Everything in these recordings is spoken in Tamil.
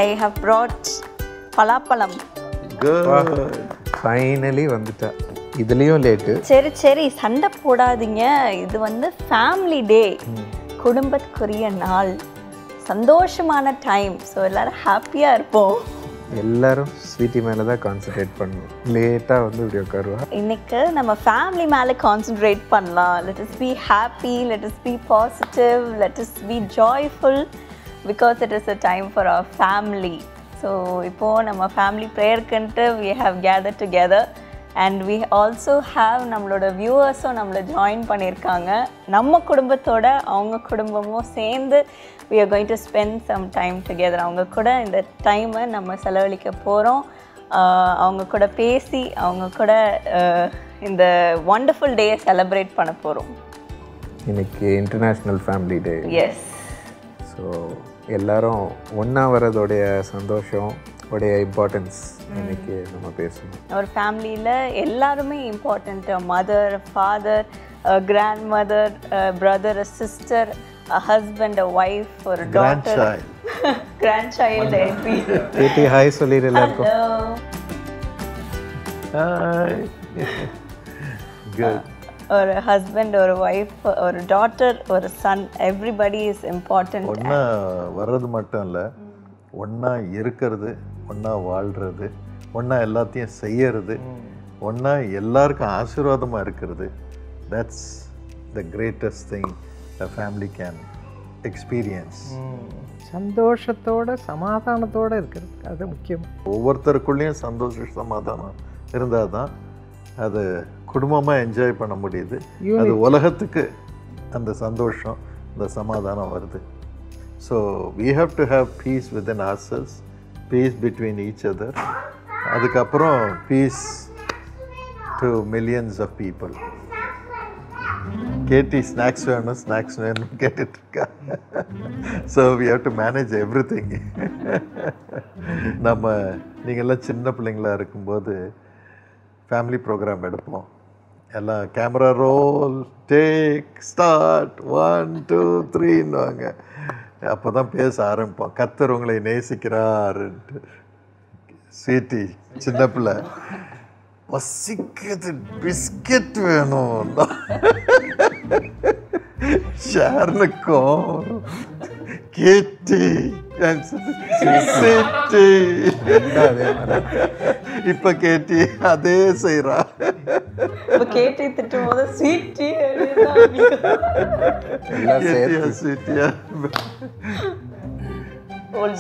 I have brought பலாப்பழம். Good. Finally வந்துட்டா. இதுலயும் லேட். சரி சண்டை போடாதீங்க. இது வந்து ஃபேமிலி டே. குடும்பத்துக்குரிய நாள். சந்தோஷமான டைம். ஸோ எல்லாரும் ஹாப்பியா இருப்போம். எல்லாரும் ஸ்வீட்டி மேலே தான் கான்சென்ட்ரேட் பண்ணணும். லேட்டாக வந்து இப்படி உட்காருவா. இன்னைக்கு நம்ம ஃபேமிலி மேலே கான்சென்ட்ரேட் பண்ணலாம். Let us be happy, let us be positive, let us be joyful because it is a time for our family. So இப்போது நம்ம ஃபேமிலி ப்ரேயர்க்குன்ட்டு we have gather together and we also have நம்மளோட வியூவர்ஸும் நம்மளை ஜாயின் பண்ணியிருக்காங்க. நம்ம குடும்பத்தோட அவங்க குடும்பமும் சேர்ந்து we are going to spend some time together. அவங்க கூட இந்த டைமை நம்ம செலவழிக்க போகிறோம். அவங்க கூட பேசி அவங்க கூட இந்த வண்டர்ஃபுல் டேயை செலிப்ரேட் பண்ண போகிறோம். இன்னைக்கு international family day. Yes. So எல்லாரும் ஒன்றா வரதோடைய சந்தோஷம் உடைய இம்பார்ட்டன்ஸ் இன்னைக்கு நம்ம பேசணும். ஒரு ஃபேமிலியில் எல்லாருமே important. Mother, father, grand mother, brother, sister, a husband, a wife, or a daughter, grandchild, every. Katie, hi சொல்லிரு எல்லாருக்கும். Hi. Good. Or a husband, or a wife, or a daughter, or a son, everybody is important. ஒண்ணா வர்றது மட்டும் இல்லை, ஒண்ணா இருக்கிறது, ஒண்ணா வாழ்றது, ஒண்ணா எல்லாத்தையும் செய்யறது, ஒண்ணா எல்லாருக்கும் ஆசீர்வாதமாக இருக்கிறது. That's the greatest thing a family can experience. சந்தோஷத்தோட சமாதானத்தோட இருக்கிறது அது முக்கியம். ஒவ்வொருத்தருக்குள்ளேயும் சந்தோஷ சமாதானம் இருந்தால் தான் அது குடும்பமாக என்ஜாய் பண்ண முடியுது. அது உலகத்துக்கு அந்த சந்தோஷம் அந்த சமாதானம் வருது. So we have to have peace within ourselves, peace between each other. அதுக்கப்புறம் peace to millions of people. Katie snacks வேணும் கேட்டுட்டு இருக்கா. So we have to manage everything. நம்ம நீங்கள்லாம் சின்ன பிள்ளைங்களா இருக்கும்போது ஃபேமிலி ப்ரோக்ராம் எடுப்போம். எல்லாம் கேமரா ரோல், டேக், ஸ்டார்ட், 1 2 3ன்னுவாங்க. அப்போ தான் பேச ஆரம்பிப்போம். கர்த்தர் உங்களை நேசிக்கிறாருன்ட்டு. ஸ்வீட்டி சின்ன பிள்ளை வசிக்குது, பிஸ்கெட் வேணும். ஷார்னுக்கும் கேட்டி இப்ப கேட்டி அதே செய்யறா. கேட்டி திட்டும் போது ஸ்வீட்டி ஸ்வீட்டியா.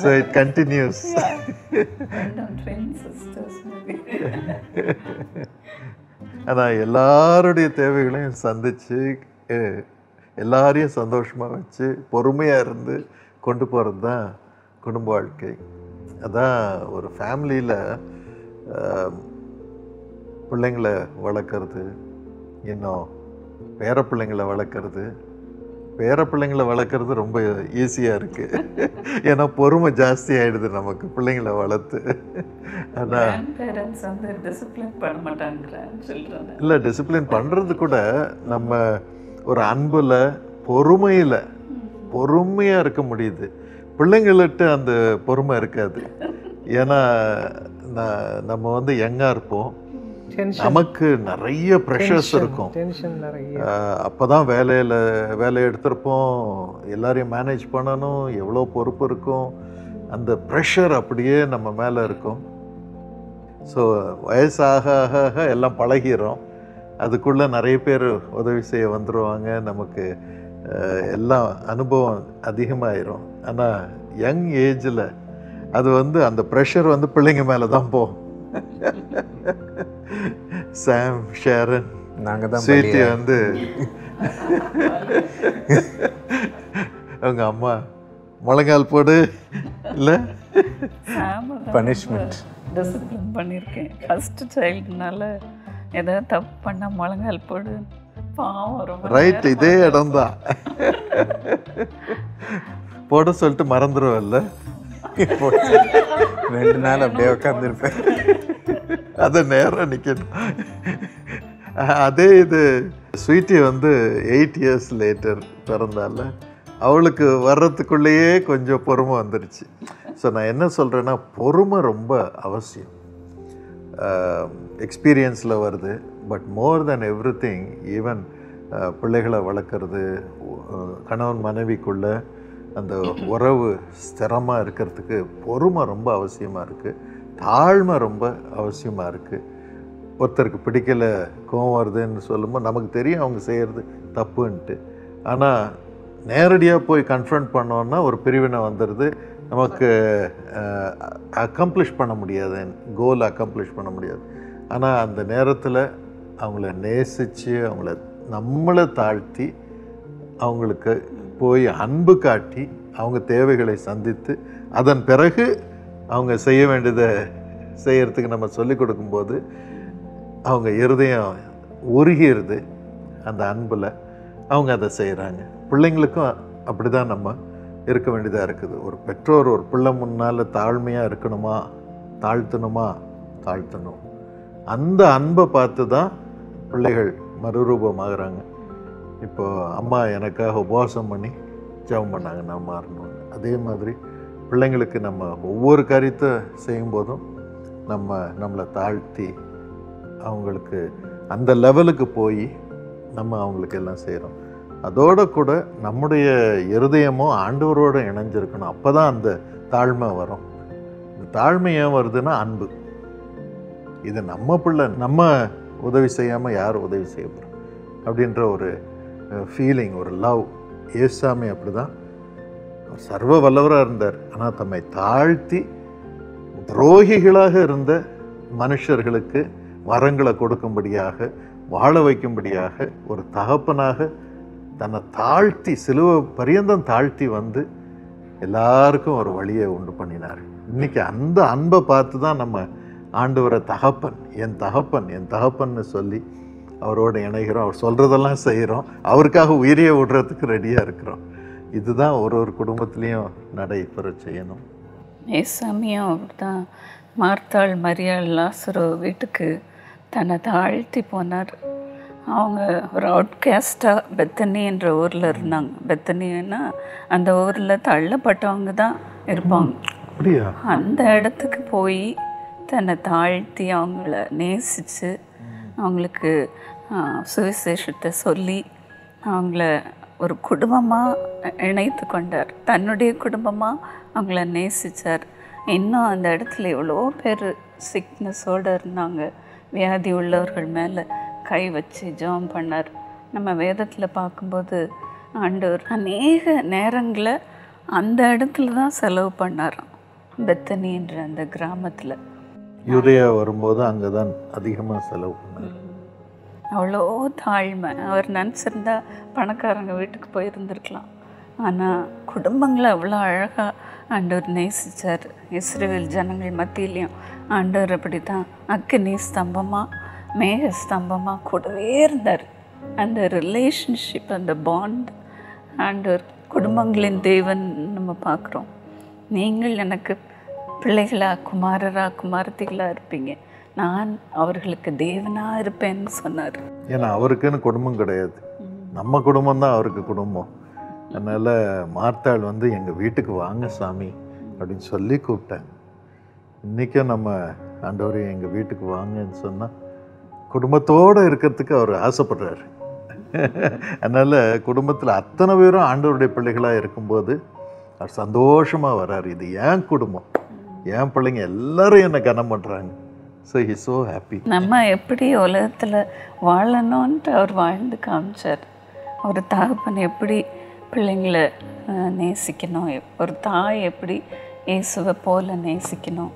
So it continues. ஆனால் எல்லாருடைய தேவைகளையும் சந்திச்சு எல்லாரையும் சந்தோஷமாக வச்சு பொறுமையாக இருந்து கொண்டு போகிறது தான் குடும்ப வாழ்க்கை. அதான் ஒரு ஃபேமிலியில் பிள்ளைங்களை வளர்க்குறது, இன்னும் பேர பிள்ளைங்களை வளர்க்குறது. பேர பிள்ளைங்களை வளர்க்குறது ரொம்ப ஈஸியாக இருக்குது. ஏன்னா பொறுமை ஜாஸ்தி ஆகிடுது நமக்கு பிள்ளைங்களை வளர்த்து. ஆனால் இல்லை, டிசிப்ளின் பண்ணுறது கூட நம்ம ஒரு அன்பில் பொறுமையாக இருக்க முடியுது. பிள்ளைங்கள்ட்ட அந்த பொறுமை இருக்காது. ஏன்னா நம்ம வந்து யங்காக இருப்போம், நமக்கு நிறைய ப்ரெஷர்ஸ் இருக்கும். அப்போதான் வேலையை எடுத்திருப்போம், எல்லாரையும் மேனேஜ் பண்ணணும், எவ்வளோ பொறுப்பு இருக்கும். அந்த ப்ரெஷர் அப்படியே நம்ம மேலே இருக்கும். ஸோ வயசாக ஆக எல்லாம் பழகிறோம். அதுக்குள்ளே நிறைய பேர் உதவி செய்ய வந்துடுவாங்க. நமக்கு எல்லாம் அனுபவம் அதிகமாகிடும். ஆனால் யங் ஏஜில் அது வந்து அந்த ப்ரெஷர் வந்து பிள்ளைங்க மேலே தான் போகும். சாம், ஷேரன், நாங்கள் தான் ஸ்வீட்டி வந்து அவங்க அம்மா முழங்கால் போடு இல்லை பனிஷ்மெண்ட் டிசிப்ளின் பண்ணியிருக்கேன். ஃபஸ்ட்டு சைல்டுனால ஏதாவது தப்பு பண்ணால் முழங்கால் போடு, பாவம். ரைட், இதே இடம்தான் போட சொல்லிட்டு மறந்துடுவல்ல. 2 நாள் அப்படியே உட்காந்துருப்பேன். அதை நேரம் நிற்கணும். அதே இது ஸ்வீட்டி வந்து 8 years லேட்டர் பிறந்தால அவளுக்கு வர்றதுக்குள்ளேயே கொஞ்சம் பொறுமை வந்துடுச்சு. ஸோ நான் என்ன சொல்கிறேன்னா, பொறுமை ரொம்ப அவசியம். எக்ஸ்பீரியன்ஸில் வருது. But more then every thing, even பிள்ளைகளை வளர்க்குறது, கணவன் மனைவிக்குள்ள அந்த உறவு ஸ்திரமாக இருக்கிறதுக்கு பொறுமை ரொம்ப அவசியமாக இருக்குது. தாழ்மை ரொம்ப அவசியமாக இருக்குது. ஒருத்தருக்கு பிடிக்கலை, கோவம் வருதுன்னு சொல்லும்போது நமக்கு தெரியும் அவங்க செய்கிறது தப்புன்ட்டு. ஆனால் நேரடியாக போய் கன்ஃபரண்ட் பண்ணோன்னா ஒரு பிரிவினை வந்துடுது. நமக்கு அக்கம்ப்ளிஷ் பண்ண முடியாது, கோல் அக்கம்ப்ளிஷ் பண்ண முடியாது. ஆனால் அந்த நேரத்தில் அவங்கள நேசித்து, அவங்கள நம்மளை தாழ்த்தி, அவங்களுக்கு போய் அன்பு காட்டி, அவங்க தேவைகளை சந்தித்து, அதன் பிறகு அவங்க செய்ய வேண்டியதை செய்கிறதுக்கு நம்ம சொல்லிக் கொடுக்கும்போது அவங்க இருதயம் உருகிடுது. அந்த அன்பில் அவங்க அதை செய்கிறாங்க. பிள்ளைங்களுக்கும் அப்படி தான் நம்ம இருக்க வேண்டியதாக இருக்குது. ஒரு பெற்றோர் ஒரு பிள்ளை முன்னால் தாழ்மையாக இருக்கணுமா, தாழ்த்தணும். அந்த அன்பை பார்த்து தான் பிள்ளைகள் மறுரூபமாகறாங்க. இப்போது அம்மா எனக்காக உபவாசம் பண்ணி ஜெபம் பண்ணாங்க, நான் மாறணும். அதே மாதிரி பிள்ளைங்களுக்கு நம்ம ஒவ்வொரு காரியத்தை செய்யும்போதும் நம்மளை தாழ்த்தி அவங்களுக்கு அந்த லெவலுக்கு போய் நம்ம அவங்களுக்கு எல்லாம் செய்கிறோம். அதோடு கூட நம்முடைய இருதயமும் ஆண்டவரோடு இணைஞ்சிருக்கணும். அப்போ தான் அந்த தாழ்மை வரும். இந்த தாழ்மை ஏன் வருதுன்னா அன்பு. இது நம்ம பிள்ளை, நம்ம உதவி செய்யாமல் யார் உதவி செய்ய போகிறோம் அப்படின்ற ஒரு ஃபீலிங், ஒரு லவ். ஏசாமி அப்படி தான் சர்வ வல்லவராக இருந்தார். ஆனால் தம்மை தாழ்த்தி துரோகிகளாக இருந்த மனுஷர்களுக்கு வரங்களை கொடுக்கும்படியாக, வாழ வைக்கும்படியாக, ஒரு தகப்பனாக தன்னை தாழ்த்தி, சிலுவை பரியந்தம் தாழ்த்தி வந்து எல்லாருக்கும் ஒரு வழியை உண்டு பண்ணினார். இன்றைக்கி அந்த அன்பை பார்த்து தான் நம்ம ஆண்டவரை தகப்பன், என் தகப்பன்னு சொல்லி அவரோடு இணைகிறோம். அவர் சொல்கிறதெல்லாம் செய்கிறோம். அவருக்காக உயிரியை விடுறதுக்கு ரெடியாக இருக்கிறோம். இதுதான் ஒரு குடும்பத்துலேயும் நடைபெற செய்யணும். ஏசாமியும் அப்படிதான். மார்த்தாள், மரியாள், லாசரு வீட்டுக்கு தன்னை தாழ்த்தி போனார். அவங்க ஒரு அவுட்காஸ்டாக பெத்தனி என்ற ஊரில் இருந்தாங்க. பெத்தனின்னா அந்த ஊரில் தள்ளப்பட்டவங்க தான் இருப்பாங்க. அப்படியா? அந்த இடத்துக்கு போய் தன்னை தாழ்த்தி அவங்கள நேசித்து அவங்களுக்கு சுவிசேஷத்தை சொல்லி அவங்கள ஒரு குடும்பமாக இணைத்து கொண்டார். தன்னுடைய குடும்பமாக அவங்கள நேசித்தார். இன்னும் அந்த இடத்துல எவ்வளோ பேர் சிக்னஸோடு இருந்தாங்க. வியாதி உள்ளவர்கள் மேலே கை வச்சு ஜெபம் பண்ணார். நம்ம வேதத்தில் பார்க்கும்போது ஆண்டவர் அநேக நேரங்களை அந்த இடத்துல தான் செலவு பண்ணாராம். பெத்தனி என்ற அந்த கிராமத்தில் யூரியா வரும்போது அங்கே தான் அதிகமாக செலவு பண்ணார். அவ்வளோ தாழ்மை. அவர் நினச்சிருந்தா பணக்காரங்க வீட்டுக்கு போயிருந்துருக்கலாம். ஆனால் குடும்பங்களை அவ்வளோ அழகாக ஆண்டவர் நேசித்தார். இஸ்ரவேல் ஜனங்கள் மத்தியிலையும் ஆண்டவர் அப்படி தான் அக்கினி ஸ்தம்பமாக, மேக ஸ்தம்பமாக கூடவே இருந்தார். அந்த ரிலேஷன்ஷிப், அந்த பாண்ட், ஆண்டவர் குடும்பங்களின் தேவன் நம்ம பார்க்குறோம். நீங்கள் எனக்கு பிள்ளைகளா, குமாரரா, குமாரத்திகளாக இருப்பீங்க, நான் அவர்களுக்கு தேவனாக இருப்பேன்னு சொன்னார். ஏன்னா அவருக்குன்னு குடும்பம் கிடையாது, நம்ம குடும்பம் தான் அவருக்கு குடும்பம். அதனால் மார்த்தாள் வந்து எங்கள் வீட்டுக்கு வாங்க சாமி அப்படின்னு சொல்லி கூப்பிட்டாங்க. இன்றைக்கும் நம்ம ஆண்டவர் எங்கள் வீட்டுக்கு வாங்கன்னு சொன்னால் குடும்பத்தோடு இருக்கிறதுக்கு அவர் ஆசைப்படுறாரு. அதனால் குடும்பத்தில் அத்தனை பேரும் ஆண்டவருடைய பிள்ளைகளாக இருக்கும்போது அவர் சந்தோஷமாக வர்றார். இது என் குடும்பம், என் பிள்ளைங்க எல்லாரும் என்னை கனம் பண்ணுறாங்க. So he so happy. நம்ம எப்படி உலகத்தில் வாழணுன்ட்டு அவர் வாழ்ந்து காமிச்சார். ஒரு தகப்பன் எப்படி பிள்ளைங்களை நேசிக்கணும், ஒரு தாய் எப்படி இயேசுவை போல நேசிக்கணும்,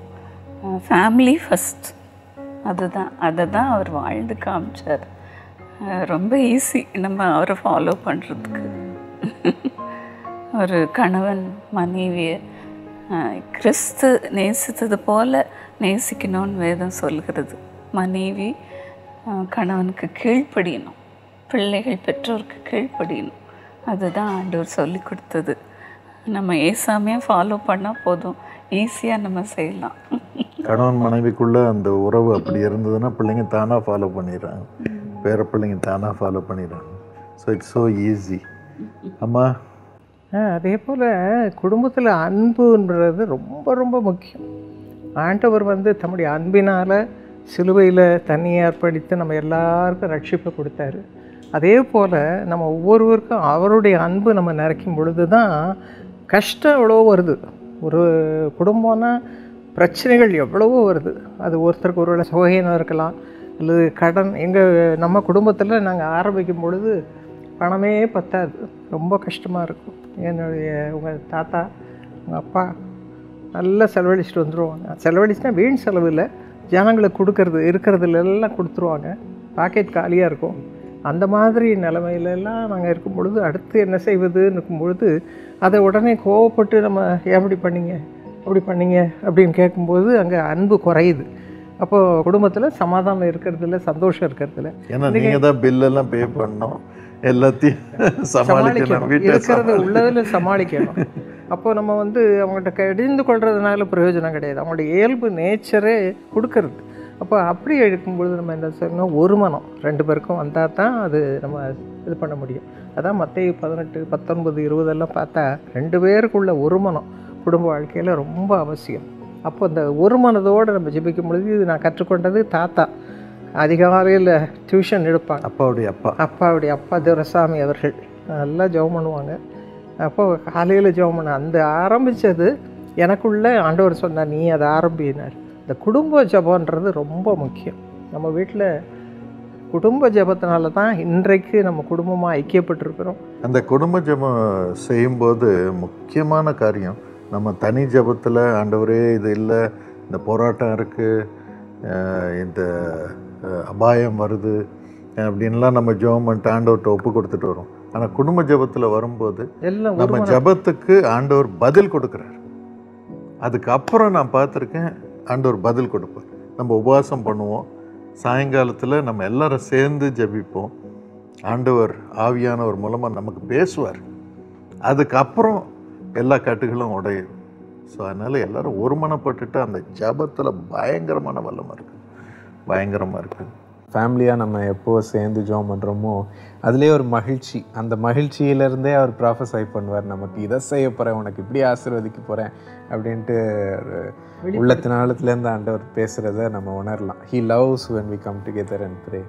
ஃபேமிலி ஃபஸ்ட், அதை தான் அவர் வாழ்ந்து காமிச்சார். ரொம்ப ஈஸி நம்ம அவரை ஃபாலோ பண்ணுறதுக்கு. ஒரு கணவன் மனைவியை கிறிஸ்து நேசித்தது போல் நேசிக்கணும்னு வேதம் சொல்கிறது. மனைவி கணவனுக்கு கீழ்ப்படியணும், பிள்ளைகள் பெற்றோருக்கு கீழ்ப்படியணும். அதுதான் ஆண்டவர் சொல்லி கொடுத்தது. நம்ம ஏசாமையே ஃபாலோ பண்ணால் போதும், ஈஸியாக நம்ம செய்யலாம். கணவன் மனைவிக்குள்ளே அந்த உறவு அப்படி இருந்ததுன்னா பிள்ளைங்க தானாக ஃபாலோ பண்ணிடுறாங்க, பேர பிள்ளைங்க தானாக ஃபாலோ பண்ணிடுறாங்க. So it's so easy. அம்மா அதே போல் குடும்பத்தில் அன்புன்றது ரொம்ப ரொம்ப முக்கியம். ஆண்டவர் தம்முடைய அன்பினால் சிலுவையில் தண்ணியை அர்ப்பணித்து நம்ம எல்லாருக்கும் ரட்சிப்பை கொடுத்தாரு. அதே போல் நம்ம ஒவ்வொருவருக்கும் அவருடைய அன்பு நம்ம நிறைக்கும் பொழுது தான் கஷ்டம் எவ்வளவோ வருது. ஒரு குடும்பம்னா பிரச்சனைகள் எவ்வளவோ வருது. அது ஒருத்தருக்கு ஒரு சுகையினம் இருக்கலாம், அல்லது கடன். நம்ம குடும்பத்தில் நாங்கள் ஆரம்பிக்கும் பொழுது பணமே பத்தாது, ரொம்ப கஷ்டமாக இருக்கும். உங்கள் தாத்தா உங்கள் அப்பா நல்லா செலவழிச்சிட்டு வந்துடுவாங்க. செலவழிச்சுனா வீண் செலவு இல்லை, ஜனங்களுக்கு கொடுக்கறது இருக்கிறதுலாம் கொடுத்துருவாங்க, பாக்கெட் காலியாக இருக்கும். அந்த மாதிரி நிலைமையிலெல்லாம் நாங்கள் இருக்கும் பொழுது அடுத்து என்ன செய்வதுன்னு இருக்கும்பொழுது அதை உடனே கோவப்பட்டு நம்ம எப்படி பண்ணீங்க அப்படி பண்ணீங்க அப்படின்னு கேட்கும்போது அங்கே அன்பு குறையுது. அப்போது குடும்பத்தில் சமாதானம் இருக்கிறதில்ல, சந்தோஷம் இருக்கிறதில்ல. ஏன்னா நீங்கள் தான் பில்லெல்லாம் பே பண்ணோம், எல்லாத்தையும் சமாளிக்கணும், இருக்கிறத உள்ளதில் சமாளிக்கணும். அப்போது நம்ம அவங்கள்ட்ட கடிந்து கொள்றதுனால பிரயோஜனம் கிடையாது. அவங்களுடைய இயல்பு நேச்சரே கொடுக்கறது. அப்போ அப்படி இருக்கும்பொழுது நம்ம என்ன சொல்லணும், ஒரு மனம் 2 பேருக்கும் வந்தால் தான் அது நம்ம இது பண்ண முடியும். அதான் மத்தேயு 18, 19, 20 பார்த்தா 2 பேருக்குள்ள ஒரு மனம் குடும்ப வாழ்க்கையில் ரொம்ப அவசியம். அப்போ அந்த ஒரு மனதோடு நம்ம ஜெபிக்கும் பொழுது, இது நான் கற்றுக்கொண்டது தாத்தா அதிகாலையில் டியூஷன் எடுப்பாங்க. அப்பாவுடைய அப்பா துரைசாமி அவர்கள் நல்லா ஜெபம் பண்ணுவாங்க. அப்போது காலையில் ஜெபம் பண்ண அந்த ஆரம்பித்தது எனக்குள்ளே ஆண்டவர் சொன்னார், நீ அதை ஆரம்பினார். இந்த குடும்ப ஜெபம்ன்றது ரொம்ப முக்கியம். நம்ம வீட்டில் குடும்ப ஜெபத்தினால தான் இன்றைக்கு நம்ம குடும்பமாக ஐக்கியப்பட்டிருக்கிறோம். அந்த குடும்ப ஜெபம் செய்யும்போது முக்கியமான காரியம், நம்ம தனி ஜெபத்தில் ஆண்டவரே இது இல்லை, இந்த போராட்டம் இருக்குது, இந்த அபாயம் வருது அப்படின்லாம் நம்ம ஜெபம் பண்ணிட்டு ஆண்டவர்கிட்ட ஒப்பு கொடுத்துட்டு வரோம். ஆனால் குடும்ப ஜெபத்தில் வரும்போது நம்ம ஜெபத்துக்கு ஆண்டவர் பதில் கொடுக்குறார். அதுக்கப்புறம் நான் பார்த்துருக்கேன், ஆண்டவர் பதில் கொடுப்பார். நம்ம உபவாசம் பண்ணுவோம், சாயங்காலத்தில் நம்ம எல்லாரும் சேர்ந்து ஜெபிப்போம், ஆண்டவர் ஆவியானவர் மூலமாக நமக்கு பேசுவார். அதுக்கப்புறம் எல்லா கட்டுகளும் உடையும். ஸோ அதனால் எல்லோரும் ஒருமனப்பட்டுட்டு அந்த ஜபத்தில் பயங்கரமான வல்லமாக இருக்குது. ஃபேமிலியாக நம்ம எப்போ சேர்ந்து ஜெபம் பண்ணுறோமோ அதுலேயே ஒரு மகிழ்ச்சி, அந்த மகிழ்ச்சியிலேருந்தே அவர் ப்ராஃபஸை பண்ணுவார். நமக்கு இதை செய்ய போகிறேன், உனக்கு இப்படி ஆசீர்வதிக்க போகிறேன் அப்படின்ட்டு உள்ளத்தினாலத்துலேருந்து ஆண்டவர் பேசுகிறத நம்ம உணரலாம். He loves when we come together and pray.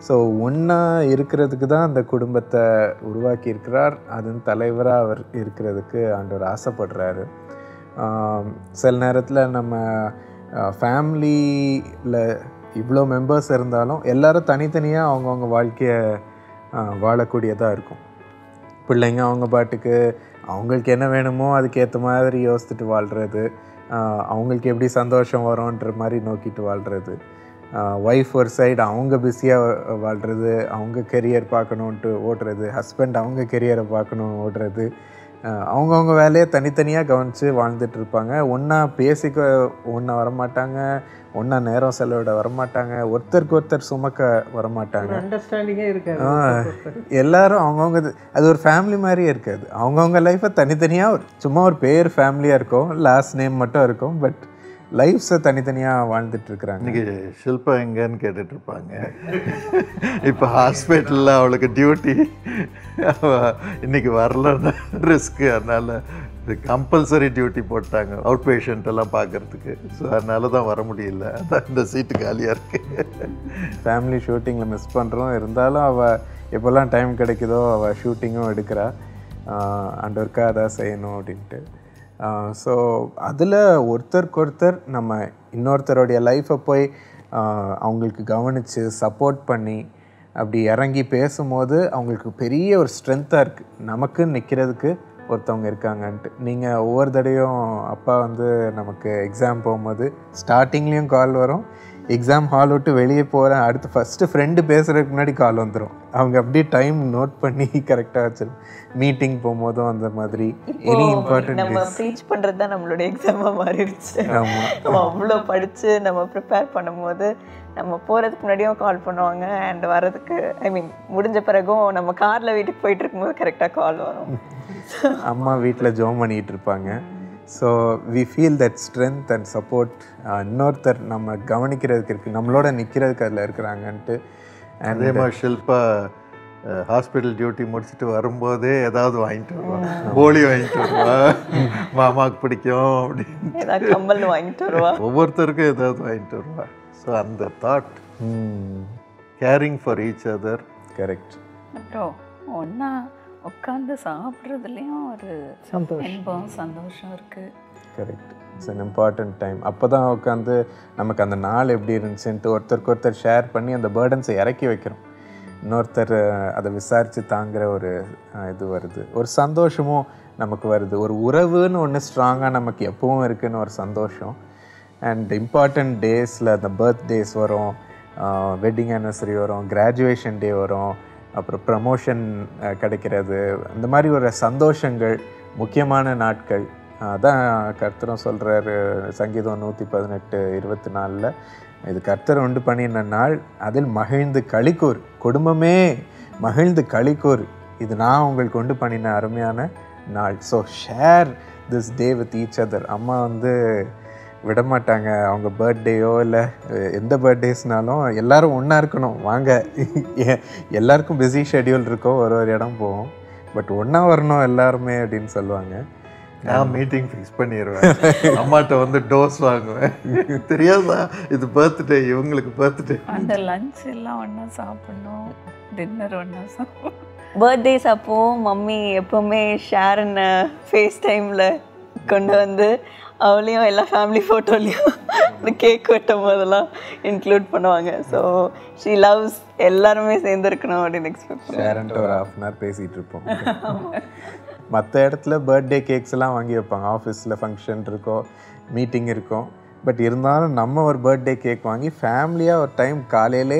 So ஒன்றா இருக்கிறதுக்கு தான் அந்த குடும்பத்தை உருவாக்கி இருக்கிறார். அதன் தலைவராக அவர் இருக்கிறதுக்கு ஆண்டவர் ஆசைப்படுறாரு. சில நேரத்தில் நம்ம ஃபேமிலியில் இவ்வளோ மெம்பர்ஸ் இருந்தாலும் எல்லோரும் தனித்தனியாக அவங்கவுங்க வாழ்க்கையை வாழக்கூடியதாக இருக்கும். பிள்ளைங்க அவங்க பாட்டுக்கு அவங்களுக்கு என்ன வேணுமோ அதுக்கேற்ற மாதிரி யோசிச்சுட்டு வாழ்கிறது, அவங்களுக்கு எப்படி சந்தோஷம் வரும்ன்ற மாதிரி நோக்கிட்டு வாழ்கிறது. ஒய்ஃப் ஒரு சைடு அவங்க பிஸியாக வாழ்கிறது, அவங்க கெரியர் பார்க்கணுன்ட்டு ஓடுறது, ஹஸ்பண்ட் அவங்க கெரியரை பார்க்கணுன்னு ஓடுறது, அவங்கவுங்க வேலையை தனித்தனியாக கவனித்து வாழ்ந்துட்டு இருப்பாங்க. ஒன்றா பேசிக்க ஒன்றா வரமாட்டாங்க, ஒன்றா நேரம் செலவிட வரமாட்டாங்க, ஒருத்தருக்கு ஒருத்தர் சுமக்க வரமாட்டாங்க, அண்டர்ஸ்டாண்டிங்கே இருக்காது. எல்லாரும் அவங்கவுங்க அது ஒரு ஃபேமிலி மாதிரியே இருக்காது. அவங்கவுங்க லைஃப்பை தனித்தனியாக சும்மா ஒரு பேர் ஃபேமிலியாக இருக்கும், லாஸ்ட் நேம் மட்டும் இருக்கும், பட் லைஃப்ஸை தனித்தனியாக வாழ்ந்துட்டுருக்குறாங்க. இன்றைக்கி ஷில்பா எங்கன்னு கேட்டுட்ருப்பாங்க. இப்போ ஹாஸ்பிட்டலில் அவளுக்கு டியூட்டி, இன்றைக்கி வரலன்னு ரிஸ்க்கு, அதனால் இது கம்பல்சரி டியூட்டி போட்டாங்க அவுட் பேஷண்ட்டெல்லாம் பார்க்குறதுக்கு. ஸோ அதனால தான் வர முடியல, அதான் இந்த சீட்டு காலியாக இருக்குது. ஃபேமிலி ஷூட்டிங்கில் மிஸ் பண்ணுறோம், இருந்தாலும் அவள் எப்போல்லாம் டைம் கிடைக்குதோ அவள் ஷூட்டிங்கும் எடுக்கிறா. ஆண்டவருக்காக அதான் செய்யணும் அப்படின்ட்டு. ஸோ அதில் ஒருத்தருக்கு ஒருத்தர் நம்ம இன்னொருத்தருடைய லைஃப்பை போய் அவங்களுக்கு கவனித்து சப்போர்ட் பண்ணி அப்படி இறங்கி பேசும்போது அவங்களுக்கு பெரிய ஒரு ஸ்ட்ரென்த்தாக இருக்குது, நமக்குன்னு நிற்கிறதுக்கு ஒருத்தவங்க இருக்காங்கன்ட்டு. நீங்கள் ஒவ்வொரு தடையும் அப்பா நமக்கு எக்ஸாம் போகும்போது ஸ்டார்டிங்லேயும் கால் வரும், எக்ஸாம் ஹால் விட்டு வெளியே போகிறேன் அடுத்து ஃபஸ்ட்டு ஃப்ரெண்டு பேசுகிறதுக்கு முன்னாடி கால் வந்துடும். அவங்க அப்படியே டைம் நோட் பண்ணி கரெக்டாக வச்சிடும். மீட்டிங் போகும்போதும் அந்த மாதிரி எனி இம்பார்ட்டன்ட் நம்ம ப்ரீச் பண்ணுறது தான் நம்மளோட எக்ஸாமாக மாறிடுச்சு. நம்ம அவ்வளோ படித்து நம்ம ப்ரிப்பேர் பண்ணும்போது நம்ம போகிறதுக்கு முன்னாடியும் கால் பண்ணுவாங்க, அண்ட் வரதுக்கு முடிஞ்ச பிறகும் நம்ம காரில் வீட்டுக்கு போயிட்டு இருக்கும்போது கரெக்டாக கால் வரும். அம்மா வீட்டில் ஜோம் பண்ணிகிட்டு இருப்பாங்க. So we feel that strength and support. இன்னொருத்தர் நம்ம கவனிக்கிறதுக்கு இருக்குது, நம்மளோட நிற்கிறதுக்கு அதில் இருக்கிறாங்கன்ட்டு. அதே மாதிரி ஷில்பா ஹாஸ்பிட்டல் டியூட்டி முடிச்சுட்டு வரும்போதே ஏதாவது வாங்கிட்டு வருவா, போலி வாங்கிட்டு வருவா, மாமாவுக்கு பிடிக்கும் அப்படின்னு ஏதாவது கம்மல் வாங்கிட்டு வருவா. ஒவ்வொருத்தருக்கும் ஏதாவது வாங்கிட்டு வருவா. ஸோ அந்த thought, carrying for each other. Correct. அப்புறம் ஒன்றா உட்காந்து சாப்பிட்றதுலேயும் ஒரு இன்பம் சந்தோஷம் இருக்குது. Correct. It's an important time. அப்போ தான் உட்காந்து நமக்கு அந்த நாள் எப்படி இருந்துச்சுன்ட்டு ஒருத்தருக்கு ஒருத்தர் ஷேர் பண்ணி அந்த பேர்டன்ஸை இறக்கி வைக்கிறோம். இன்னொருத்தர் அதை விசாரித்து தாங்குகிற ஒரு இது வருது, ஒரு சந்தோஷமும் நமக்கு வருது. ஒரு உறவுன்னு ஒன்று ஸ்ட்ராங்காக நமக்கு எப்பவும் இருக்குதுன்னு ஒரு சந்தோஷம். அண்ட் இம்பார்ட்டண்ட் டேஸில் அந்த பர்த்டேஸ் வரும், வெட்டிங் ஆனிவர்சரி வரும், கிராஜுவேஷன் டே வரும், அப்புறம் ப்ரமோஷன் கிடைக்கிறது, இந்த மாதிரி ஒரு சந்தோஷங்கள், முக்கியமான நாட்கள். அதான் கர்த்தரும் சொல்கிறாரு சங்கீதம் 118:24, இது கர்த்தர் உண்டு பண்ணின நாள், அதில் மகிழ்ந்து களிக்கூர், குடும்பமே மகிழ்ந்து களிக்கூர், இது நான் உங்களுக்கு உண்டு பண்ணின அருமையான நாள். So share this day with each other. அம்மா வந்து விடமாட்டாங்க, அவங்க பர்த்டேயோ இல்லை எந்த பர்த்டேஸ்னாலும் எல்லோரும் ஒன்றா இருக்கணும், வாங்க. எல்லாருக்கும் பிஸி ஷெட்யூல் இருக்கோம், ஒரு இடம் போவோம், பட் ஒன்றா வரணும் எல்லாருமே அப்படின்னு சொல்லுவாங்க. நான் மீட்டிங் ஃபிக்ஸ் பண்ணிடுவேன், அம்மாட்ட வந்து டோஸ் வாங்குவேன். தெரியாதா இது பர்த்டே, இவங்களுக்கு பர்த்டே. அந்த லஞ்ச் எல்லாம் ஒன்றா சாப்பிடணும், டின்னர் ஒன்றா சாப்பிடணும். பர்த்டேஸ் அப்போது மம்மி எப்போவுமே ஷேர்ன ஃபேஸ் டைமில் கொண்டு வந்து அவளையும் எல்லா ஃபேமிலி ஃபோட்டோலையும் இந்த கேக் வெட்டும் போதெல்லாம் இன்க்ளூட் பண்ணுவாங்க. ஸோ ஷீ லவ்ஸ் எல்லாருமே சேர்ந்துருக்கணும் அப்படின்னு எக்ஸ்பெக்ட் ஷேர்ன்ட்டு ஒரு ½ hour பேசிகிட்டு இருப்போம். மற்ற இடத்துல பர்த்டே கேக்ஸ் எல்லாம் வாங்கி வைப்பாங்க, ஆஃபீஸில் ஃபங்க்ஷன் இருக்கும், மீட்டிங் இருக்கும், பட் இருந்தாலும் நம்ம ஒரு பர்த்டே கேக் வாங்கி ஃபேமிலியாக ஒரு டைம் காலையிலே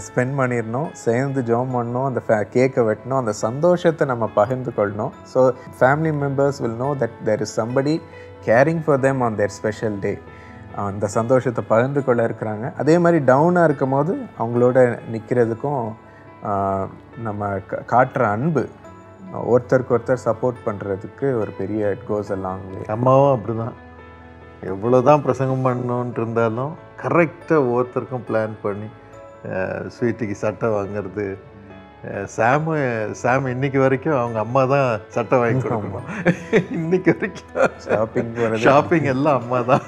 ஸ்பெண்ட் பண்ணிடணும், சேர்ந்து ஜாம் பண்ணணும், அந்த கேக்கை வெட்டணும், அந்த சந்தோஷத்தை நம்ம பகிர்ந்து கொள்ளணும். So family members will know that there is somebody caring for them on their special day. அந்த சந்தோஷத்தை பகிர்ந்து கொள்ள இருக்கிறாங்க. அதே மாதிரி டவுனாக இருக்கும் போது அவங்களோட நிற்கிறதுக்கும் நம்ம காட்டுற அன்பு, ஒருத்தருக்கு ஒருத்தர் சப்போர்ட் பண்ணுறதுக்கு ஒரு பெரிய இட் கோஸ் எல்லாம். அம்மாவும் அப்படி தான், எவ்வளோ தான் பிரசங்கம் பண்ணணுன்ட்டு இருந்தாலும் கரெக்டாக ஒவ்வொருத்தருக்கும் பிளான் பண்ணி ஸ்வீட்டுக்கு சட்டை வாங்கிறது. சாம் இன்னைக்கு வரைக்கும் அவங்க அம்மா தான் சட்டை வாங்கி கொடுக்கணும். இன்னைக்கு வரைக்கும் ஷாப்பிங் எல்லாம் அம்மா தான்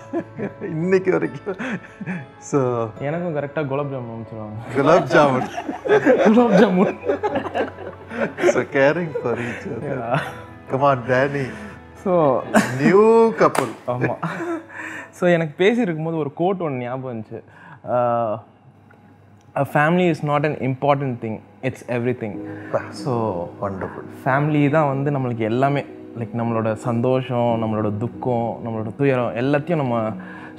இன்னைக்கு வரைக்கும். ஸோ எனக்கும் கரெக்டாக குலாப் ஜாமுன் சொல்லுவாங்க. Gulab jamun. So caring for each other. Come on Danny. So new couple. ஆமாம். ஸோ எனக்கு பேசியிருக்கும்போது ஒரு கோட் ஒன்று ஞாபகம் இருந்துச்சு. A family is not an important thing, it's everything. So wonderful. Family தான் வந்து நம்மளுக்கு எல்லாமே. லைக் நம்மளோட சந்தோஷம், நம்மளோட துக்கம், நம்மளோட துயரம் எல்லாத்தையும் நம்ம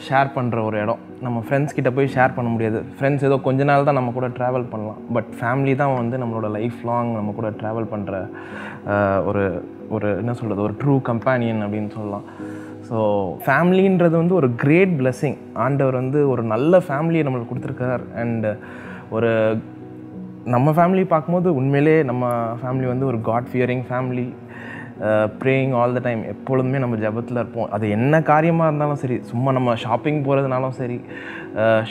ஷேர் பண்ணுற ஒரு இடம். நம்ம ஃப்ரெண்ட்ஸ் கிட்ட போய் ஷேர் பண்ண முடியாது. ஃப்ரெண்ட்ஸ் ஏதோ கொஞ்ச நாள் தான் நம்ம கூட ட்ராவல் பண்ணலாம், பட் ஃபேமிலி தான் வந்து நம்மளோட லைஃப் லாங் நம்ம கூட ட்ராவல் பண்ணுற ஒரு என்ன சொல்கிறது, ஒரு ட்ரூ கம்பேனியன் அப்படின்னு சொல்லலாம். ஸோ ஃபேமிலின்றது வந்து ஒரு கிரேட் பிளெஸ்ஸிங். ஆண்டவர் வந்து ஒரு நல்ல ஃபேமிலியை நம்மளுக்கு கொடுத்துருக்கார். அண்டு ஒரு நம்ம ஃபேமிலி பார்க்கும்போது உண்மையிலே நம்ம ஃபேமிலி வந்து ஒரு god fearing family. Praying all the time, எப்பொழுதுமே நம்ம ஜெபத்தில் இருப்போம். அது என்ன காரியமாக இருந்தாலும் சரி, சும்மா நம்ம ஷாப்பிங் போகிறதுனாலும் சரி,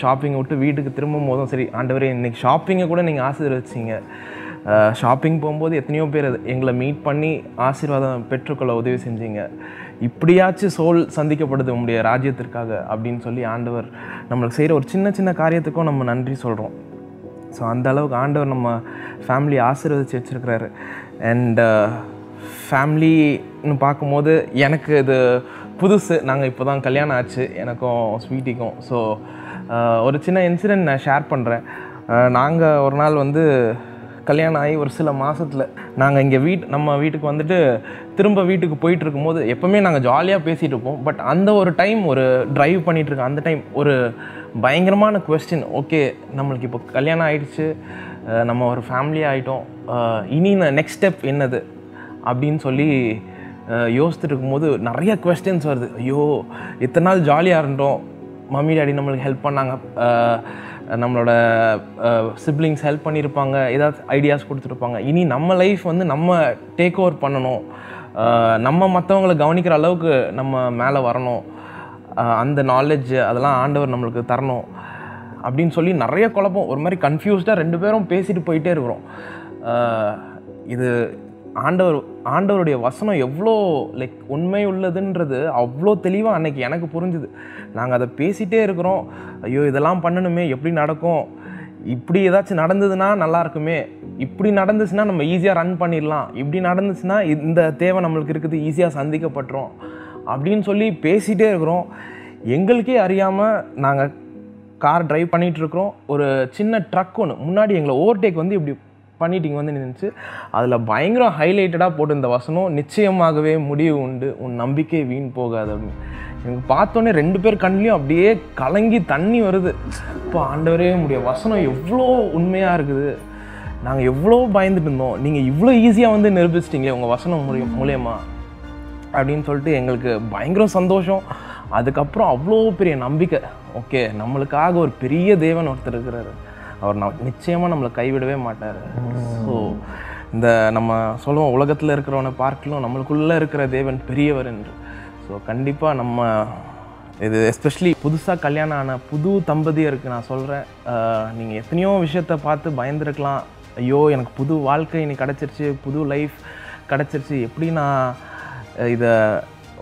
ஷாப்பிங்கை விட்டு வீட்டுக்கு திரும்பும் போதும் சரி, ஆண்டவரே இன்றைக்கி ஷாப்பிங்கை கூட நீங்கள் ஆசீர்வதிச்சிங்க. ஷாப்பிங் போகும்போது எத்தனையோ பேர் எங்களை மீட் பண்ணி ஆசீர்வாதம் பெற்றுக்கொள்ள உதவி செஞ்சீங்க. இப்படியாச்சும் சோல் சந்திக்கப்படுது உங்களுடைய ராஜ்யத்திற்காக அப்படின்னு சொல்லி ஆண்டவர் நம்மளுக்கு செய்கிற ஒரு சின்ன சின்ன காரியத்துக்கும் நம்ம நன்றி சொல்கிறோம். ஸோ அந்த அளவுக்கு ஆண்டவர் நம்ம ஃபேமிலி ஆசீர்வதிச்சு வச்சுருக்கிறாரு. அண்ட் ஃபேமிலின்னு பார்க்கும்போது எனக்கு இது புதுசு. நாங்கள் இப்போ தான் கல்யாணம் ஆச்சு எனக்கும் ஸ்வீட்டிக்கும். ஸோ ஒரு சின்ன இன்சிடெண்ட் நான் ஷேர் பண்ணுறேன். நாங்கள் ஒரு நாள் வந்து கல்யாணம் ஆகி ஒரு சில மாதத்தில் நாங்கள் இங்கே நம்ம வீட்டுக்கு வந்துட்டு திரும்ப வீட்டுக்கு போயிட்டு இருக்கும்போது எப்போவுமே நாங்கள் ஜாலியாக பேசிகிட்டு இருப்போம். பட் அந்த ஒரு டைம் ஒரு ட்ரைவ் பண்ணிகிட்ருக்கோம், அந்த டைம் ஒரு பயங்கரமான குவெஸ்டின். ஓகே, நம்மளுக்கு இப்போ கல்யாணம் ஆகிடுச்சு, நம்ம ஒரு ஃபேமிலியாக ஆகிட்டோம், இனி நெக்ஸ்ட் ஸ்டெப் என்னது அப்படின்னு சொல்லி யோசிச்சுட்டு இருக்கும்போது நிறைய குவெஸ்டின்ஸ் வருது. ஐயோ, இத்தனை நாள் ஜாலியாக இருந்தோம், மம்மி டாடி நம்மளுக்கு ஹெல்ப் பண்ணாங்க, நம்மளோட சிப்ளிங்ஸ் ஹெல்ப் பண்ணியிருப்பாங்க, ஏதாவது ஐடியாஸ் கொடுத்துருப்பாங்க. இனி நம்ம லைஃப் வந்து நம்ம டேக் ஓவர் பண்ணணும், நம்ம மற்றவங்களை கவனிக்கிற அளவுக்கு நம்ம மேலே வரணும், அந்த நாலேஜ் அதெல்லாம் ஆண்டவர் நம்மளுக்கு தரணும் அப்படின்னு சொல்லி நிறைய குழப்பம். ஒரு மாதிரி கன்ஃபியூஸ்டாக ரெண்டு பேரும் பேசிட்டு போயிட்டே இருக்கிறோம். இது ஆண்டவருடைய வசனம் எவ்வளோ லைக் உண்மை உள்ளதுன்றது அவ்வளோ தெளிவாக அன்னைக்கு எனக்கு புரிஞ்சுது. நாங்கள் அதை பேசிகிட்டே இருக்கிறோம், ஐயோ இதெல்லாம் பண்ணணுமே, எப்படி நடக்கும், இப்படி ஏதாச்சும் நடந்ததுன்னா நல்லா இருக்குமே, இப்படி நடந்துச்சுன்னா நம்ம ஈஸியாக ரன் பண்ணிடலாம், இப்படி நடந்துச்சுன்னா இந்த தேவை நம்மளுக்கு இருக்குது, ஈஸியாக சந்திக்கப்பட்டுரும் அப்படின்னு சொல்லி பேசிகிட்டே இருக்கிறோம். எங்களுக்கே அறியாமல் நாங்கள் கார் ட்ரைவ் பண்ணிகிட்ருக்குறோம். ஒரு சின்ன ட்ரக் ஒன்று முன்னாடி எங்களை ஓவர்டேக் வந்து இப்படி பண்ணிட்டிங்க வந்து நின்றுச்சு. அதில் பயங்கரம் ஹைலைட்டடாக போட்டு இந்த வசனம், நிச்சயமாகவே முடிவு உண்டு, உன் நம்பிக்கை வீண் போகாது அப்படின்னு. எனக்கு பார்த்தோன்னே 2 பேர் கண்ணிலையும் அப்படியே கலங்கி தண்ணி வருது. இப்போ ஆண்டவரே உடைய வசனம் எவ்வளோ உண்மையாக இருக்குது, நாங்கள் எவ்வளோ பயந்துட்டு இருந்தோம், நீங்கள் இவ்வளோ ஈஸியாக வந்து நிரூபிச்சிட்டிங்களே உங்கள் வசனம் மூலியமா அப்படின்னு சொல்லிட்டு எங்களுக்கு பயங்கரம் சந்தோஷம். அதுக்கப்புறம் அவ்வளோ பெரிய நம்பிக்கை, ஓகே நம்மளுக்காக ஒரு பெரிய தேவன் ஒருத்தர் இருக்கிறாரு, அவர் நிச்சயமாக நம்மளை கைவிடவே மாட்டார். ஸோ இந்த நம்ம சொல்லுவோம் உலகத்தில் இருக்கிறவனை பார்க்கலாம் நம்மளுக்குள்ளே இருக்கிற தேவன் பெரியவர் என்று. ஸோ கண்டிப்பாக நம்ம இது எஸ்பெஷலி புதுசாக கல்யாணம் ஆன புது தம்பதியருக்கு நான் சொல்கிறேன், நீங்கள் எத்தனையோ விஷயத்தை பார்த்து பயந்துருக்கலாம், ஐயோ எனக்கு புது வாழ்க்கை இன்னைக்கு கிடச்சிருச்சு, புது லைஃப் கிடச்சிருச்சு, எப்படி நான் இதை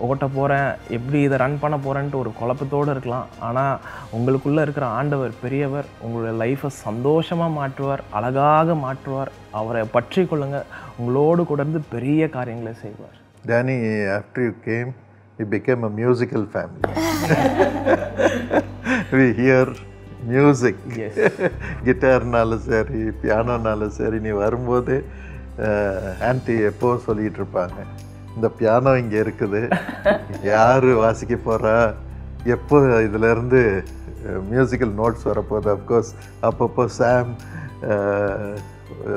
ஓட்ட போகிறேன், எப்படி இதை ரன் பண்ண போகிறேன்ட்டு ஒரு குழப்பத்தோடு இருக்கலாம். ஆனால் உங்களுக்குள்ளே இருக்கிற ஆண்டவர் பெரியவர், உங்களுடைய லைஃப்பை சந்தோஷமாக மாற்றுவார், அழகாக மாற்றுவார். அவரை பற்றி கொள்ளுங்கள், உங்களோடு கூட இருந்து பெரிய காரியங்களை செய்வார். Danny, after you came, we became a musical family. We hear music. Yes. கிட்டார்னாலும் சரி, பியானோனாலும் சரி, நீ வரும்போது ஆன்ட்டி எப்போவும் சொல்லிகிட்டு இருப்பாங்க, இந்த பியானோ இங்கே இருக்குது, யார் வாசிக்க போகிறா, எப்போ இதிலேருந்து மியூசிக்கல் நோட்ஸ் வரப்போகுது. அஃப்கோர்ஸ் அப்பப்போ சாம்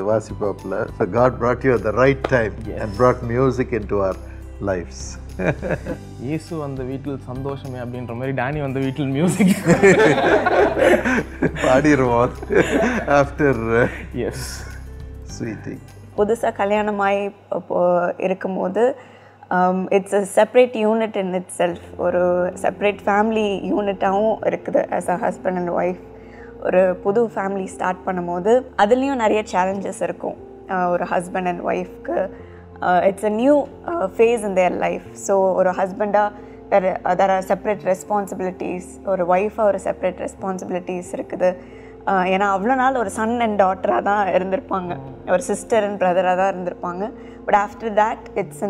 வாசிப்பாப்பில். So God brought you at the right time and brought music into our lives. இயேசு வந்த வீட்டில் சந்தோஷமே அப்படின்ற மாதிரி டேனி வந்த வீட்டில் மியூசிக் பாடிடுவோம் ஆஃப்டர் எஸ் ஸ்வீட்டி. புதுசாக கல்யாணமாகி இருக்கும்போது it's a separate unit in it self, ஒரு செப்பரேட் ஃபேமிலி யூனிட்டாகவும் இருக்குது. As a husband and wife ஒரு புது ஃபேமிலி ஸ்டார்ட் பண்ணும்போது அதுலேயும் நிறைய சேலஞ்சஸ் இருக்கும். ஒரு ஹஸ்பண்ட் அண்ட் ஒய்ஃப்க்கு it's a new phase in their life. So ஒரு ஹஸ்பண்டாக there are செப்பரேட் ரெஸ்பான்சிபிலிட்டிஸ், ஒரு ஒய்ஃபாக ஒரு செப்பரேட் ரெஸ்பான்சிபிலிட்டிஸ் இருக்குது. ஏன்னா அவ்வளோ நாள் ஒரு சன் அண்ட் டாட்டராக தான் இருந்திருப்பாங்க, ஒரு சிஸ்டர் அண்ட் பிரதராக தான் இருந்திருப்பாங்க. But after that it's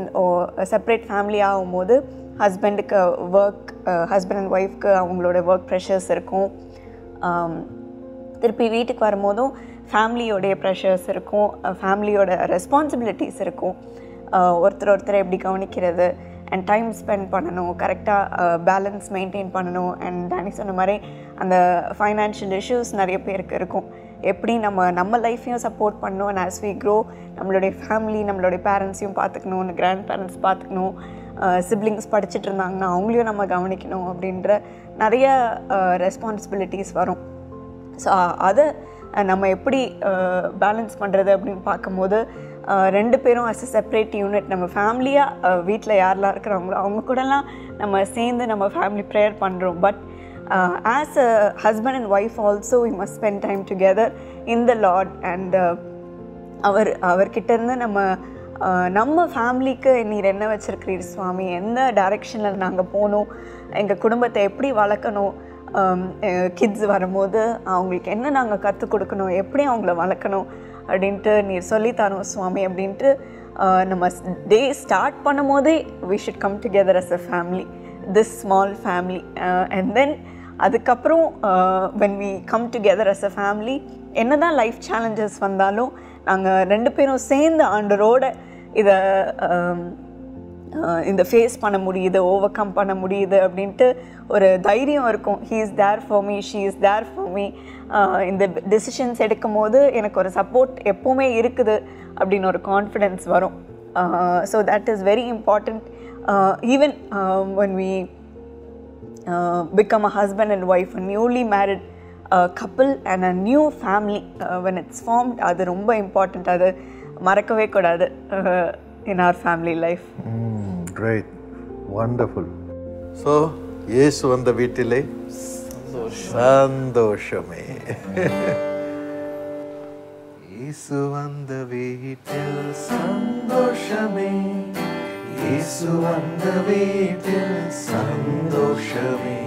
separate family ஆகும்போது ஹஸ்பண்டுக்கு ஒர்க், ஹஸ்பண்ட் அண்ட் ஒய்ஃப்க்கு அவங்களோட ஒர்க் ப்ரெஷர்ஸ் இருக்கும். திருப்பி வீட்டுக்கு வரும்போதும் ஃபேமிலியோடைய ப்ரெஷர்ஸ் இருக்கும், ஃபேமிலியோட ரெஸ்பான்சிபிலிட்டிஸ் இருக்கும். ஒருத்தர் எப்படி கவனிக்கிறது அண்ட் டைம் ஸ்பெண்ட் பண்ணணும், கரெக்டாக பேலன்ஸ் மெயின்டைன் பண்ணணும். அண்ட் தானி சொன்ன மாதிரி அந்த ஃபைனான்ஷியல் இஷ்யூஸ் நிறைய பேருக்கு இருக்கும். எப்படி நம்ம லைஃப்பையும் சப்போர்ட் பண்ணணும், அண்ட் ஆஸ் வி க்ரோ நம்மளுடைய ஃபேமிலி, நம்மளுடைய பேரண்ட்ஸையும் பார்த்துக்கணும், கிராண்ட் பேரண்ட்ஸ் பார்த்துக்கணும், சிப்ளிங்ஸ் படிச்சுட்டு இருந்தாங்கன்னா அவங்களையும் நம்ம கவனிக்கணும் அப்படின்ற நிறைய ரெஸ்பான்சிபிலிட்டிஸ் வரும். ஸோ அதை நம்ம எப்படி பேலன்ஸ் பண்ணுறது அப்படின்னு பார்க்கும்போது 2 பேரும் அஸ் அ செப்பரேட் யூனிட், நம்ம ஃபேமிலியாக வீட்டில் யாரெல்லாம் இருக்கிறவங்களோ அவங்க கூடலாம் நம்ம சேர்ந்து நம்ம ஃபேமிலி ப்ரேயர் பண்ணுறோம். But as a husband and wife also we must spend time together in the Lord. And அவர்கிட்டேருந்து நம்ம ஃபேமிலிக்கு நீர் என்ன வச்சுருக்கிறீர் சுவாமி, எந்த டைரெக்ஷனில் நாங்கள் போகணும், எங்கள் குடும்பத்தை எப்படி வளர்க்கணும், கிட்ஸ் வரும்போது அவங்களுக்கு என்ன நாங்கள் கற்றுக் கொடுக்கணும், எப்படி அவங்கள வளர்க்கணும் அப்படின்ட்டு நீர் சொல்லித்தரோம் சுவாமி அப்படின்ட்டு நம்ம டே ஸ்டார்ட் பண்ணும் போதே we should come together as a family, this small family. And then அதுக்கப்புறம் when we come together as a family, என்ன தான் லைஃப் சேலஞ்சஸ் வந்தாலும் நாங்கள் 2 பேரும் சேர்ந்து ஆண்டரோட இதை இந்த ஃபேஸ் பண்ண முடியுது, ஓவர் கம் பண்ண முடியுது அப்படின்ட்டு ஒரு தைரியம் இருக்கும். He is there for me, she is there for me. இந்த டெசிஷன்ஸ் எடுக்கும் போது எனக்கு ஒரு சப்போர்ட் எப்போவுமே இருக்குது அப்படின்னு ஒரு கான்ஃபிடென்ஸ் வரும். So that is very important. Even when we become a husband and wife, a newly married couple and a new family, when it's formed, அது ரொம்ப இம்பார்ட்டண்ட், அது மறக்கவே கூடாது in our family life. Great, wonderful. So இயேசு வந்த வீட்டிலே சந்தோஷமே. இயேசு வந்த வீட்டில் சந்தோஷமே, இயேசு வந்த வீட்டில் சந்தோஷமே,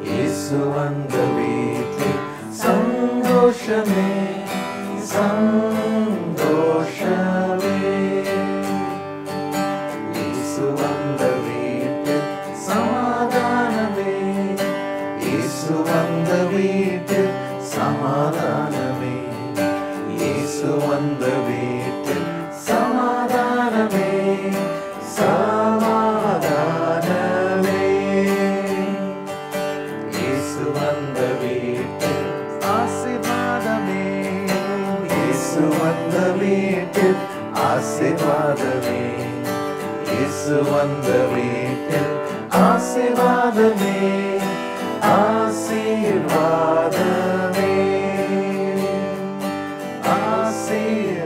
இயேசு வந்த வீட்டில் சந்தோஷமே, சந்தோஷமே. இயேசு வந்த வீட்டில் சமாதானமே, இயேசு வந்த வீட்டில் சமாதானமே, இயேசு வந்த வீட்டில் சமாதானமே, சமாதானமே. இயேசு வந்த வீட்டில் ஆசீர்வாதமே, இயேசு வந்த வீட்டில் ஆசீர்வாதமே, இயேசு வந்த வீட்டில் ஆசீர்வாதமே, ஆசீர்வாதமே, ஆசீர்வாதமே,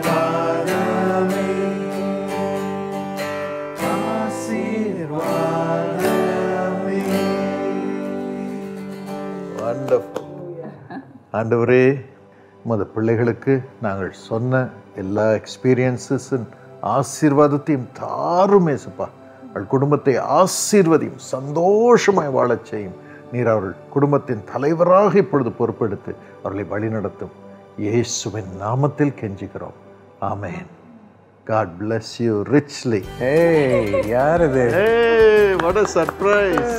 ஆசீர்வாதமே. வண்டர்ஃபுல். ஆண்டவரே, உமது பிள்ளைகளுக்கு நாங்கள் சொன்ன எல்லா எக்ஸ்பீரியன்ஸஸின் ஆசீர்வாதத்தையும் தாரும் ஏசப்பா. அவள் குடும்பத்தை ஆசீர்வதியும், சந்தோஷமாய் வாழச் செய்யும். நீர் அவர்கள் குடும்பத்தின் தலைவராக இப்பொழுது பொறுப்பெடுத்து அவர்களை வழிநடத்தும். இயேசுவின் நாமத்தில் கெஞ்சுகிறோம். ஆமென். God bless you richly. ஏய், யார் இது? Hey, what a surprise.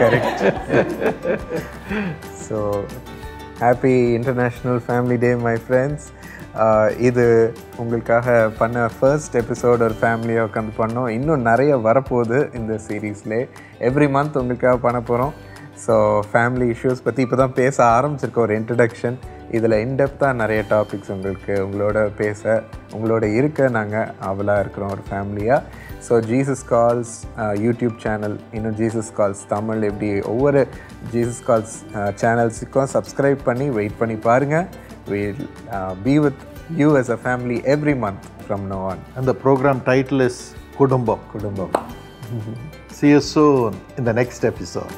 Correct. So, happy International Family Day, my friends. இது உங்களுக்காக பண்ண ஃபர்ஸ்ட் எபிசோட் ஒரு ஃபேமிலியாக உட்காந்து பண்ணோம். இன்னும் நிறைய வரப்போகுது இந்த சீரீஸ்லே. எவ்ரி மந்த் உங்களுக்காக பண்ண போகிறோம். ஸோ ஃபேமிலி இஷ்யூஸ் பற்றி இப்போ தான் பேச ஆரம்பிச்சிருக்கோம், ஒரு இன்ட்ரடக்ஷன். இதில் இன்டெப்த்தாக நிறைய டாபிக்ஸ் உங்களோட பேச, உங்களோட இருக்க நாங்கள் ஆவலாக இருக்கிறோம் ஒரு ஃபேமிலியாக. So Jesus calls YouTube channel, இன்னும் ஜீசஸ் கால்ஸ் தமிழ், இப்படி ஒவ்வொரு ஜீசஸ் கால்ஸ் சேனல்ஸுக்கும் சப்ஸ்கிரைப் பண்ணி வெயிட் பண்ணி பாருங்கள். We'll be with you as a family every month from now on. And the program title is Kudumbam. Kudumbam. See you soon in the next episode.